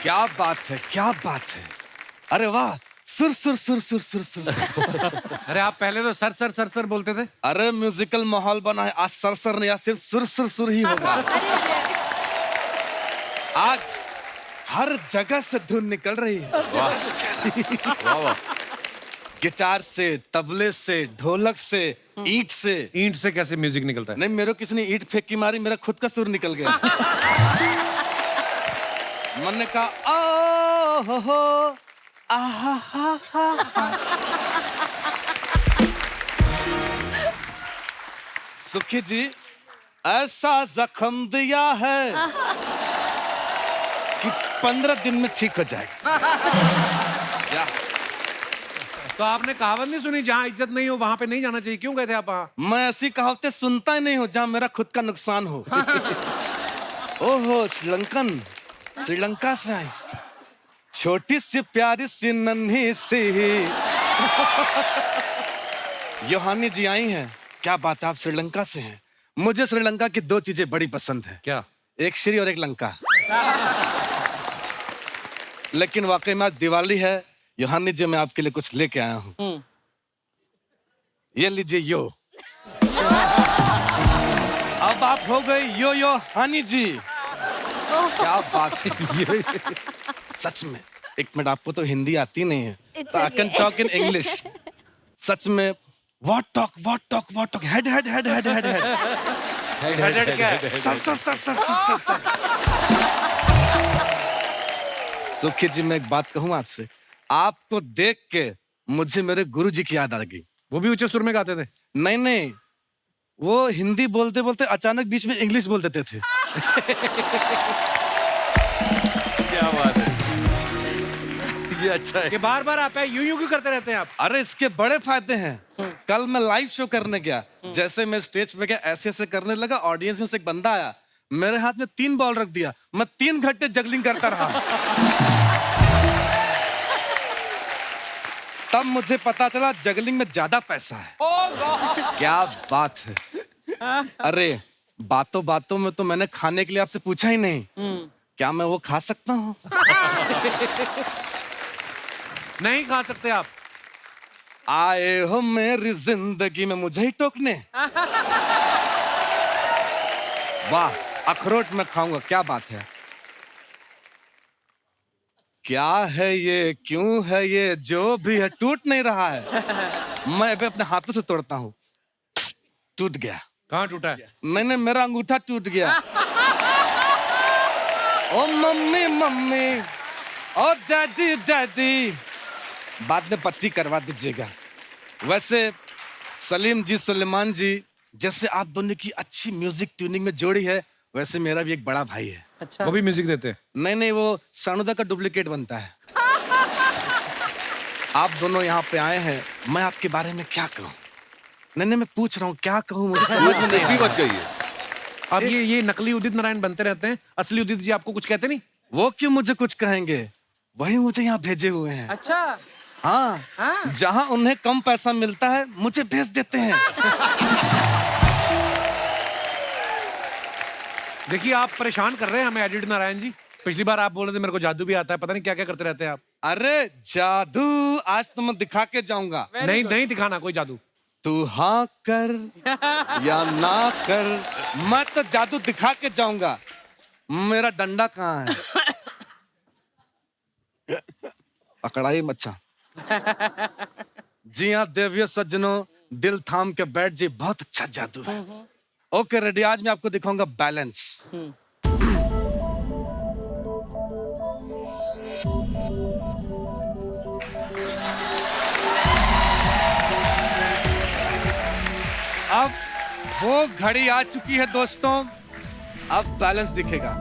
क्या बात है, क्या बात है। अरे वाह, सुर सुर सुर सुर सुर सुर। अरे आप पहले तो सर सर सर सर बोलते थे। अरे म्यूजिकल माहौल बना है, आज सर सर नहीं, आज सिर्फ सुर सुर सुर ही होगा। आज हर जगह से धुन निकल रही है। वाह। गिटार से, तबले से, ढोलक से, ईंट से। ईंट से कैसे म्यूजिक निकलता है? नहीं, मेरे को किसी ने ईंट फेंक की मारी, मेरा खुद का सुर निकल गया। मन ने कहा ओ हो आहा हा हा। सुखी जी, ऐसा जख्म दिया है कि 15 दिन में ठीक हो जाएगा। या तो आपने कहावत नहीं सुनी, जहाँ इज्जत नहीं हो वहां पे नहीं जाना चाहिए? क्यों गए थे आप वहाँ? मैं ऐसी कहावतें सुनता ही नहीं हूँ जहाँ मेरा खुद का नुकसान हो। ओहो, श्रीलंका से आई, छोटी सी प्यारी सी नन्ही सी योहानी जी आई हैं। क्या बात है, आप श्रीलंका से हैं। मुझे श्रीलंका की 2 चीजें बड़ी पसंद है। क्या? एक श्री और एक लंका। लेकिन वाकई में आज दिवाली है। योहानी जी, मैं आपके लिए कुछ लेके आया हूँ। ये लीजिए यो। अब आप हो गए यो यो हानी जी। क्या बात है। सच में, एक मिनट, आपको तो हिंदी आती नहीं है, तो I can talk in English. सच में, व्हाट टॉक, हेड क्या है? सर। सुखी जी, मैं एक बात कहूं आपसे, आपको देख के मुझे मेरे गुरुजी की याद आ गई। वो भी ऊंचे सुर में गाते थे? नहीं, वो हिंदी बोलते बोलते अचानक बीच में इंग्लिश बोल देते थे। क्या बात है। ये अच्छा है। ये बार बार आप यूं क्यों करते रहते हैं आप? अरे इसके बड़े फायदे हैं। कल मैं लाइव शो करने गया, जैसे मैं स्टेज पे गया, ऐसे करने लगा, ऑडियंस में से एक बंदा आया, मेरे हाथ में 3 बॉल रख दिया, मैं 3 घंटे जगलिंग करता रहा। तब मुझे पता चला जगलिंग में ज्यादा पैसा है। क्या बात है। अरे बातों बातों में तो मैंने खाने के लिए आपसे पूछा ही नहीं, क्या मैं वो खा सकता हूँ? नहीं खा सकते आप। आए हो मेरी जिंदगी में मुझे ही टोकने। वाह, अखरोट में खाऊंगा, क्या बात है। क्या है ये, क्यों है ये, जो भी है टूट नहीं रहा है। मैं भी अपने हाथों से तोड़ता हूँ। टूट गया। कहाँ टूटा है? नहीं, मेरा अंगूठा टूट गया। ओ मम्मी, ओ डैडी, बाद में पट्टी करवा दीजिएगा। वैसे सलीम जी, सुलेमान जी, जैसे आप दोनों की अच्छी म्यूजिक ट्यूनिंग में जोड़ी है, वैसे मेरा भी एक बड़ा भाई है। अच्छा। वो भी म्यूजिक देते हैं? नहीं, वो शानुदा का डुप्लीकेट बनता है। आप दोनों यहाँ पे आए हैं, मैं आपके बारे में क्या कहूँ? नहीं, मैं पूछ रहा हूँ क्या कहूँ, मुझे समझ में नहीं आ रहा। मत कहिए। अब ये नकली उदित नारायण बनते रहते हैं, असली उदित जी आपको कुछ कहते नहीं? वो क्यों मुझे कुछ कहेंगे, वही मुझे यहाँ भेजे हुए हैं। अच्छा। हाँ। जहाँ उन्हें कम पैसा मिलता है, मुझे भेज देते हैं। देखिए, आप परेशान कर रहे हैं हमें एडिट नारायण जी। पिछली बार आप बोल रहे थे मेरे को जादू भी आता है, पता नहीं क्या क्या करते रहते हैं आप। अरे जादू आज तो मैं दिखा के जाऊंगा। नहीं दिखाना कोई जादू। तू हाँ कर या ना कर, मैं तो जादू दिखा के जाऊंगा। मेरा डंडा कहाँ है? पकड़ाई मच्छा। जी हाँ देवियों सज्जनों, दिल थाम के बैठ जी, बहुत अच्छा जादू है। ओके रेडी, आज मैं आपको दिखाऊंगा बैलेंस। अब वो घड़ी आ चुकी है दोस्तों, अब बैलेंस दिखेगा।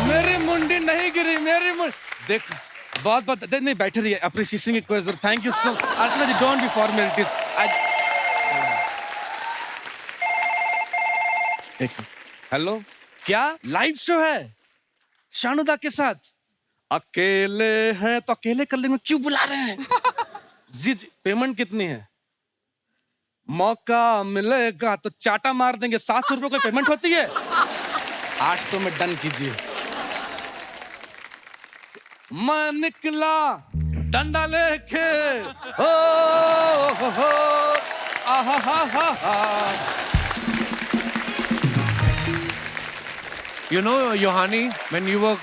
मेरी मुंडी नहीं गिरी, मेरी मुंडी देख, बहुत बहुत नहीं बैठे रहिए। अप्रिशिएशन की कोई जरूरत, thank you so much. Archana ji, don't be formalities. Hello, क्या लाइव शो है शानुदा के साथ? अकेले हैं तो अकेले कर लेंगे, क्यों बुला रहे हैं? जी, पेमेंट कितनी है? मौका मिलेगा तो चाटा मार देंगे। 700 रुपए कोई पेमेंट होती है? 800 में डन कीजिए। मैं निकला डंडा लेके, हो आहा हा हा। You know, Yohani, when you were,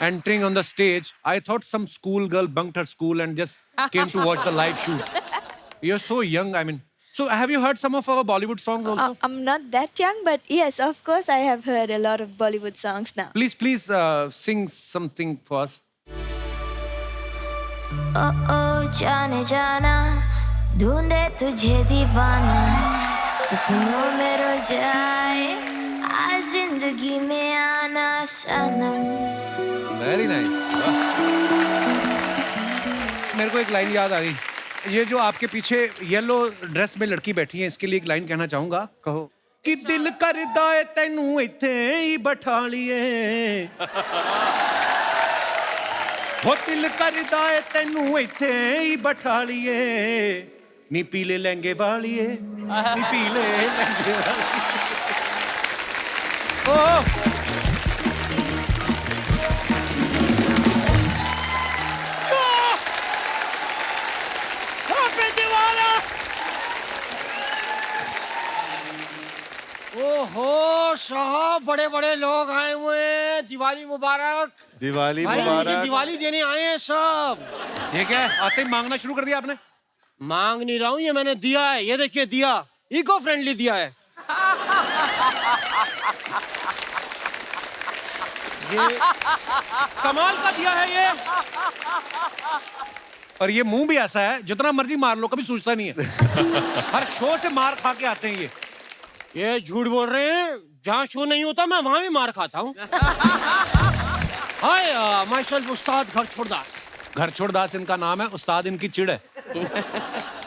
entering on the stage, I thought some schoolgirl bunked her school and just came to watch the live shoot. You're so young, I mean. So have you heard some of our Bollywood songs also? I'm not that young, but yes, of course, I have heard a lot of Bollywood songs now. Please sing something for us. जाने जाना ढूंढे तुझे दीवाना सपनों में रोज आए आज जिंदगी में आना सनम। Very nice. मेरे को एक लाइन याद आ रही। ये जो आपके पीछे येलो ड्रेस में लड़की बैठी है, इसके लिए एक लाइन कहना चाहूंगा। कहो। कि दिल करदा है तैनू इत्थे ही बैठा लिए, हो दिल करदा है तैनू इत्थे ही बैठा लिए, नी पीले लहंगे वालिए, नी पीले लहंगे वालिए। ओ ओहो साहब, बड़े बड़े लोग आए हुए हैं। दिवाली मुबारक। दिवाली भाई मुझे मुबारक। दिवाली देने आए हैं सब। ये क्या है? आते ही मांगना शुरू कर दिया आपने? मांग नहीं रहा हूँ, ये मैंने दिया है। ये देखिए दिया, इको फ्रेंडली दिया है। ये कमाल का दिया है ये। और ये मुंह भी ऐसा है, जितना मर्जी मार लो कभी सूझता नहीं है। हर शो से मार खा के आते हैं ये झूठ बोल रहे हैं। जहाँ शो नहीं होता मैं वहां भी मार खाता हूँ। हाय माय सेल्फ उस्ताद घर छोड़दास। घर छोड़दास इनका नाम है, उस्ताद इनकी चिड़ है।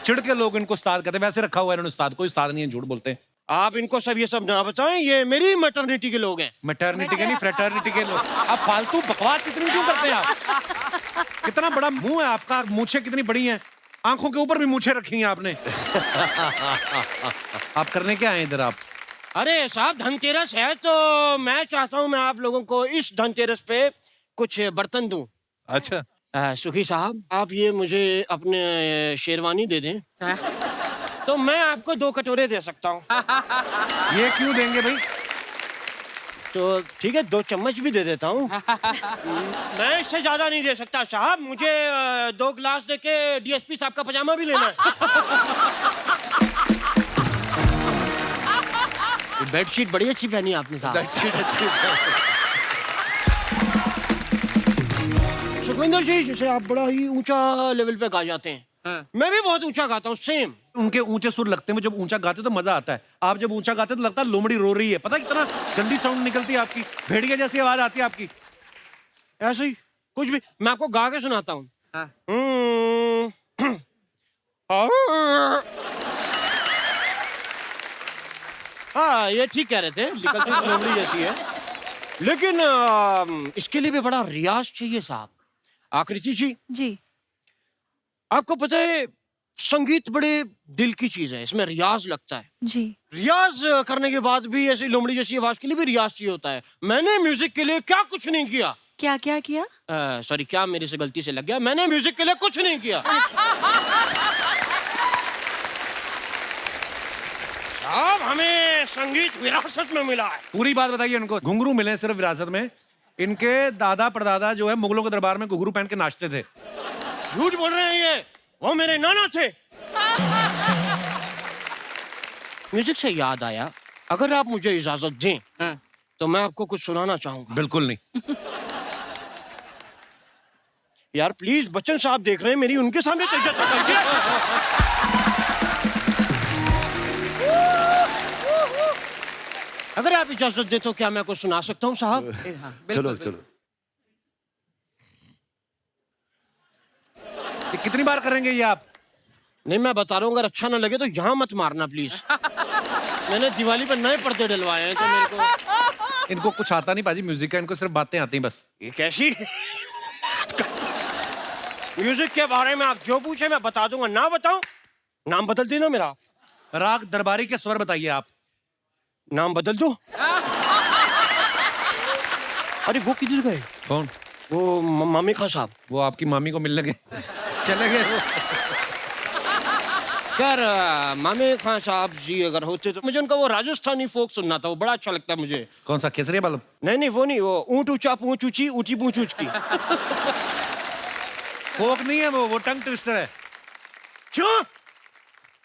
चिड़ के लोग इनको उस्ताद कहते हैं। वैसे रखा हुआ है इन्होंने उस्ताद, कोई उस्ताद नहीं है, झूठ बोलते हैं। आप इनको सब ये सब ना बताएं, ये मेरी मैटरनिटी के लोग हैं। मैटरनिटी के नहीं, फ्रेटर्निटी के लोग। आप फालतू बकवास इतनी क्यों करते हैं आप? कितना बड़ा मुंह है आपका, मूछें कितनी बड़ी हैं, आंखों के ऊपर भी मूछें रखी हैं आपने। आप करने क्या आए इधर आप? अरे साहब धनतेरस है तो मैं चाहता हूँ मैं आप लोगों को इस धनतेरस पे कुछ बर्तन दूं। अच्छा। सुखी साहब, आप ये मुझे अपने शेरवानी दे दें तो मैं आपको 2 कटोरे दे सकता हूँ। ये क्यों देंगे भाई? तो ठीक है, 2 चम्मच भी दे देता हूँ। मैं इससे ज्यादा नहीं दे सकता साहब। मुझे 2 गिलास देके डीएसपी साहब का पजामा भी लेना है। बेडशीट बड़ी अच्छी पहनी आपने साहब। बेडशीट अच्छी। सुखविंदर जी, जैसे आप बड़ा ही ऊंचा लेवल पे गा जाते हैं, मैं भी बहुत ऊंचा गाता हूँ सेम। उनके ऊंचे सुर लगते हैं, जब ऊंचा गाते तो मजा आता है। आप जब ऊंचा गाते तो लगता है लोमड़ी रो रही है। पता है कितना गंदी साउंड निकलती है आपकी, भेड़िया जैसी आवाज आती है आपकी। ऐसे ही कुछ भी मैं आपको गा के सुनाता हूँ। हाँ ये ठीक कह रहे थे, निकलती तो लोमड़ी जैसी है, लेकिन इसके लिए भी बड़ा रियाज चाहिए साहब। आकृति जी, जी। आपको पता है संगीत बड़े दिल की चीज है, इसमें रियाज लगता है। जी। रियाज करने के बाद भी ऐसी लोमड़ी जैसी आवाज के लिए भी रियाज चाहिए होता है। मैंने म्यूजिक के लिए क्या कुछ नहीं किया। क्या क्या किया? सॉरी, क्या मेरे से गलती से लग गया। मैंने म्यूजिक के लिए कुछ नहीं किया। साहब हमें संगीत विरासत में मिला है। पूरी बात बताइए इनको। घुंघरू मिले सिर्फ विरासत में। इनके दादा परदादा जो है मुगलों के दरबार में घुंघरू पहन के नाचते थे। झूठ बोल रहे हैं ये, वो मेरे नाना थे। म्यूजिक से याद आया, अगर आप मुझे इजाजत दें तो मैं आपको कुछ सुनाना चाहूंगा। बिल्कुल नहीं। यार प्लीज, बच्चन साहब देख रहे हैं मेरी, उनके सामने तो इज्जत मत कीजिए। अगर आप इजाजत दें तो क्या मैं कुछ सुना सकता हूँ साहब? चलो चलो। ये कितनी बार करेंगे ये आप? नहीं मैं बता रहा हूँ, अगर अच्छा ना लगे तो यहाँ मत मारना प्लीज। मैंने दिवाली पर नए पर्दे डलवाए हैं तो मेरे को। इनको कुछ आता नहीं पाजी म्यूजिक का, इनको सिर्फ बातें आती हैं बस। ये कैसी म्यूजिक के बारे में आप जो पूछे मैं बता दूंगा। ना बताऊं नाम बदल देना मेरा। राग दरबारी के स्वर बताइए आप। नाम बदल दो। अरे वो किधर गए? कौन? वो मामी खान साहब। वो आपकी मामी को मिलने गए, चले गए वो। यार मामी खान साहब जी अगर होते तो मुझे उनका वो राजस्थानी फोक सुनना था, वो बड़ा अच्छा लगता है मुझे। कौन सा? केसरिया बालम? नहीं वो नहीं, वो ऊँट ऊंचा पूंछ ऊंची ऊंची पूंछ ऊंची। फोक नहीं है वो टंग ट्विस्टर है। क्यों?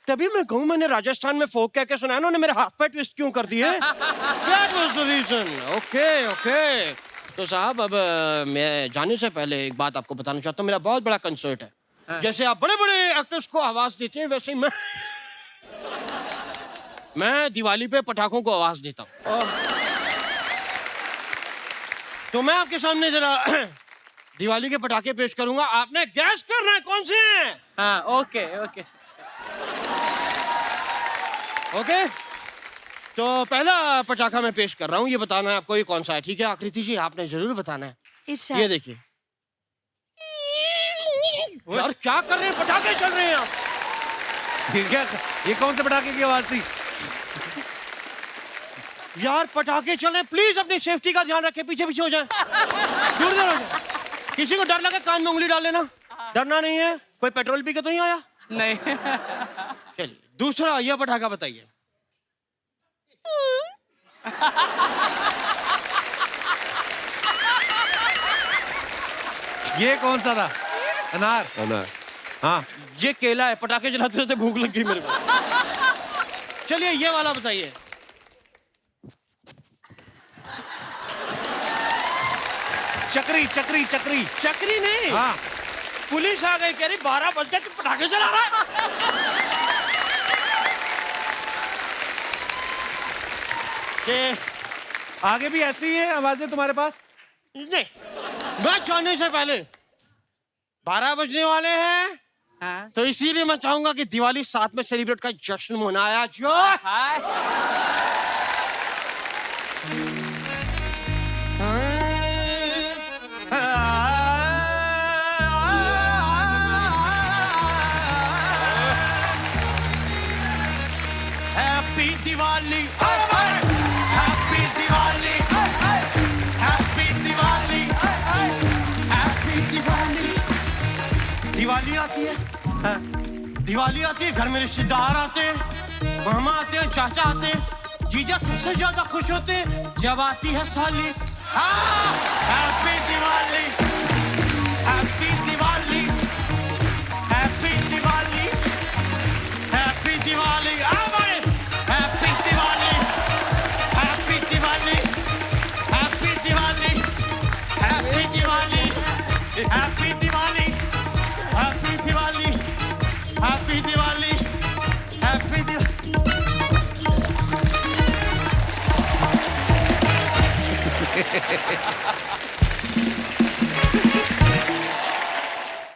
तभी मैं कहूँ मैंने राजस्थान में फोक कह के सुना, उन्होंने मेरे हाथ पे ट्विस्ट क्यों कर दिए? That was the reason. Okay. तो साहब अब मैं जाने से पहले एक बात आपको बताना चाहता हूँ, मेरा बहुत बड़ा कंसर्ट है। जैसे आप बड़े बड़े एक्टर्स को आवाज देते हैं वैसे ही मैं दिवाली पे पटाखों को आवाज देता हूँ। तो मैं आपके सामने जरा दिवाली के पटाखे पेश करूंगा, आपने गैस करना है कौन से हैं। हाँ ओके ओके ओके, तो पहला पटाखा मैं पेश कर रहा हूँ, ये बताना है आपको ये कौन सा है, ठीक है? आकृति जी आपने जरूर बताना है। इरशाद। ये देखिए। यार क्या कर रहे हैं, पटाखे चल रहे हैं आप। क्या ये कौन से पटाखे की आवाज थी? यार पटाखे चल रहे हैं, प्लीज अपनी सेफ्टी का ध्यान रखें, पीछे पीछे हो जाए, दूर दूर हो जाए। किसी को डर लगे कान में उंगली डाल लेना, डरना नहीं है। कोई पेट्रोल पी के तो नहीं आया? नहीं चलिए दूसरा ये पटाखा बताइए। ये कौन सा था? अनार? अनार। हाँ। ये केला है, पटाखे चलाते रहते भूख लग गई मेरे को। चलिए ये वाला बताइए। चक्री चक्री चक्री। चक्री नहीं। हाँ। पुलिस आ गई, कह रही 12 बज गए, तू पटाखे चला रहा है। ये आगे भी ऐसी ही है आवाजें तुम्हारे पास? नहीं, मैं जाने से पहले 12 बजने वाले हैं। हाँ तो इसीलिए मैं चाहूंगा कि दिवाली साथ में सेलिब्रेट का जश्न मनाया जाए। Hi happy Diwali, happy Diwali, happy Diwali, happy Diwali. Diwali आती है, दिवाली आती है, घर में रिश्तेदार आते हैं, मामा आते हैं, चाचा आते हैं, जीजा सबसे ज्यादा खुश होते हैं जब आती है साली। Happy Diwali, happy Diwali, happy Diwali, happy Diwali. Happy Diwali, happy Diwali, happy Diwali, happy Diwali, happy Diwali, happy Diwali, happy Diwali, happy Diwali.